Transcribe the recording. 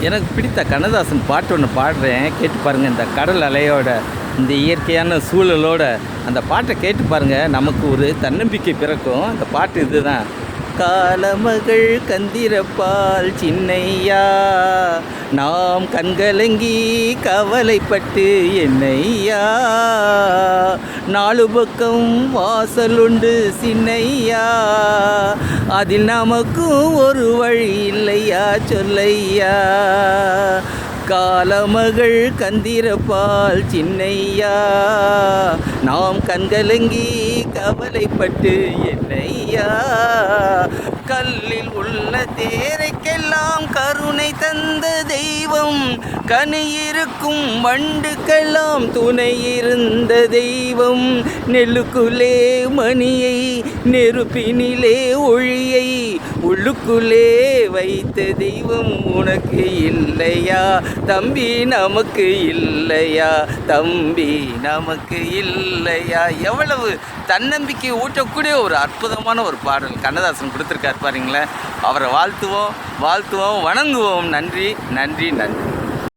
எனக்கு பிடித்த கண்ணதாசன் பாட்டு ஒன்று பாடுறேன், கேட்டு பாருங்கள். இந்த கடல் அலையோட இந்த இயற்கையான சூழலோட அந்த பாட்டை கேட்டு பாருங்கள், நமக்கு ஒரு தன்னம்பிக்கை பிறக்கும். அந்த பாட்டு இதுதான். காலமகள் கந்திரப்பால் சின்னையா, நாம் கண்கலங்கி கவலைப்பட்டு என்னையா, நாலு பக்கம் வாசலுண்டு சின்னையா, அதில் நமக்கும் ஒரு வழி இல்லையா சொல்லையா. காலமகள் கந்திரப்பால் சின்னையா, நாம் கண்கலங்கி கவலைப்பட்டு என்னையா, கல்லில் உள்ள தேரைக்கெல்லாம் கருணை தந்த தெய்வம், கனியிருக்கும் வண்டுக்கெல்லாம் துணை இருந்த தெய்வம், நெல்லுக்குள்ளே மணியை நெருப்பினிலே ஒளியை உள்ளுக்குள்ளே வைத்த தெய்வம் உனக்கு இல்லையா தம்பி, நமக்கு இல்லையா தம்பி, நமக்கு இல்லையா. எவ்வளவு தன்னம்பிக்கை ஊட்டக்கூடிய ஒரு அற்புதமான ஒரு பாடல் கண்ணதாசன் கொடுத்துருக்கார் பாருங்களேன். அவரை வாழ்த்துவோம், வணங்குவோம். நன்றி நன்றி நன்றி.